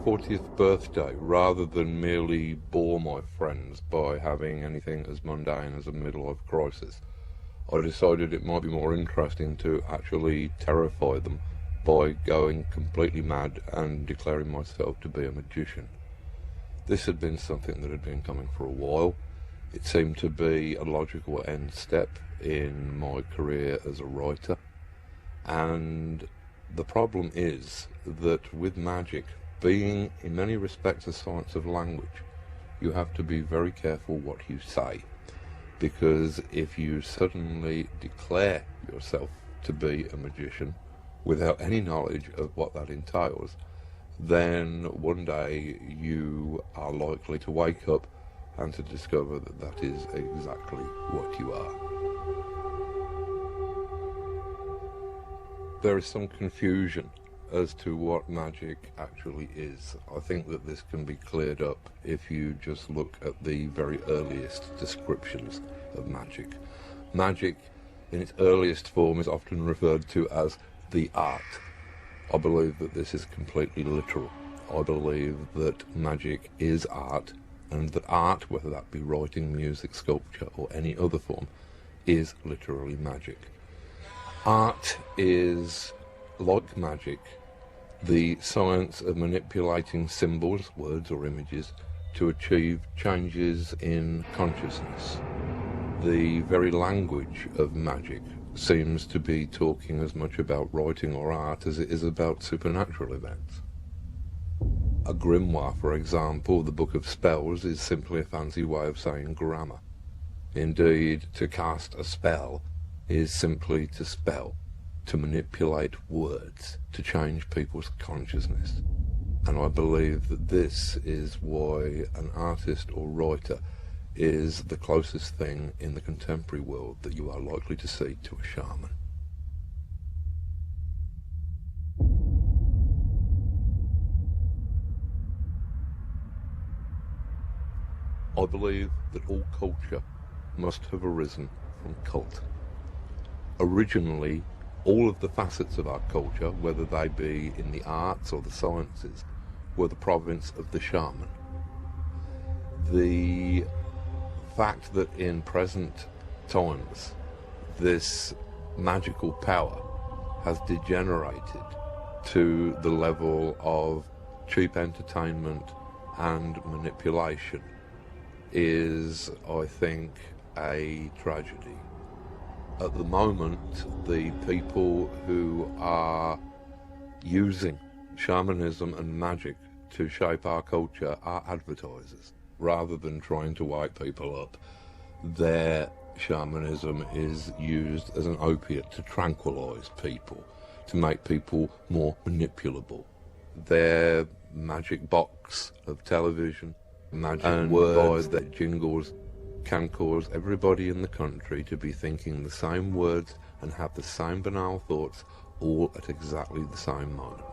40th birthday rather than merely bore my friends by having anything as mundane as a midlife crisis. I decided it might be more interesting to actually terrify them by going completely mad and declaring myself to be a magician. This had been something that had been coming for a while. It seemed to be a logical end step in my career as a writer. And the problem is that with magic, being in many respects a science of language, you have to be very careful what you say. Because if you suddenly declare yourself to be a magician without any knowledge of what that entails, then one day you are likely to wake up and to discover that that is exactly what you are. There is some confusion as to what magic actually is. I think that this can be cleared up if you just look at the very earliest descriptions of magic. Magic in its earliest form is often referred to as the art. I believe that this is completely literal. I believe that magic is art, and that art, whether that be writing, music, sculpture or any other form, is literally magic. Art is, like magic, the science of manipulating symbols, words or images, to achieve changes in consciousness. The very language of magic seems to be talking as much about writing or art as it is about supernatural events. A grimoire, for example, the Book of Spells, is simply a fancy way of saying grammar. Indeed, to cast a spell is simply to spell, to manipulate words, to change people's consciousness. And I believe that this is why an artist or writer is the closest thing in the contemporary world that you are likely to see to a shaman. I believe that all culture must have arisen from cult. Originally, all of the facets of our culture, whether they be in the arts or the sciences, were the province of the shaman. The fact that in present times this magical power has degenerated to the level of cheap entertainment and manipulation is, I think, a tragedy. At the moment, the people who are using shamanism and magic to shape our culture are advertisers. Rather than trying to wake people up, their shamanism is used as an opiate to tranquilize people, to make people more manipulable. Their magic box of television, magic and words, their jingles, can cause everybody in the country to be thinking the same words and have the same banal thoughts all at exactly the same moment.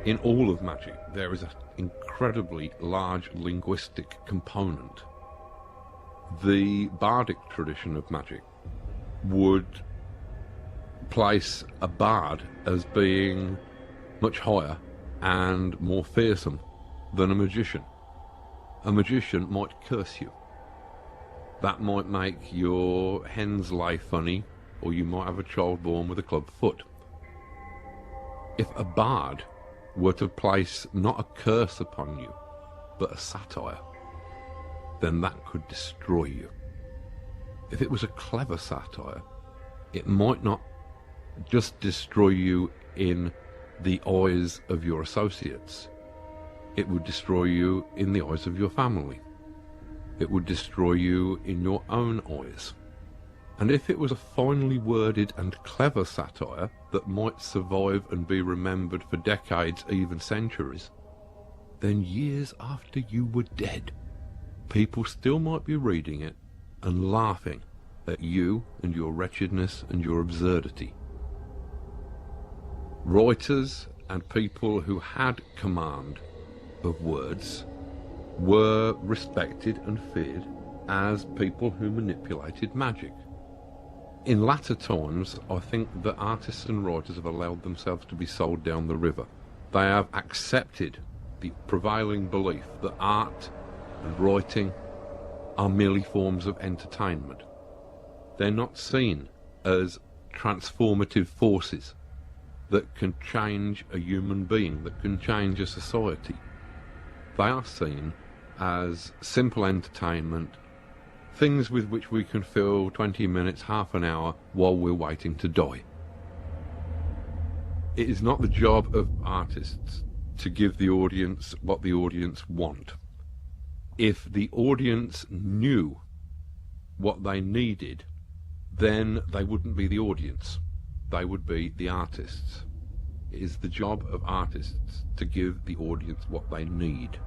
In all of magic, there is an incredibly large linguistic component. The bardic tradition of magic would place a bard as being much higher and more fearsome than a magician. A magician might curse you. That might make your hens lay funny, or you might have a child born with a club foot. If a bard were to place not a curse upon you, but a satire, then that could destroy you. If it was a clever satire, it might not just destroy you in the eyes of your associates. It would destroy you in the eyes of your family. It would destroy you in your own eyes. And if it was a finely worded and clever satire that might survive and be remembered for decades, even centuries, then years after you were dead, people still might be reading it and laughing at you and your wretchedness and your absurdity. Writers and people who had command of words were respected and feared as people who manipulated magic. In latter times, I think that artists and writers have allowed themselves to be sold down the river. They have accepted the prevailing belief that art and writing are merely forms of entertainment. They're not seen as transformative forces that can change a human being, that can change a society. They are seen as simple entertainment, things with which we can fill 20 minutes, half an hour while we're waiting to die. It is not the job of artists to give the audience what the audience want. If the audience knew what they needed, then they wouldn't be the audience. They would be the artists. It is the job of artists to give the audience what they need.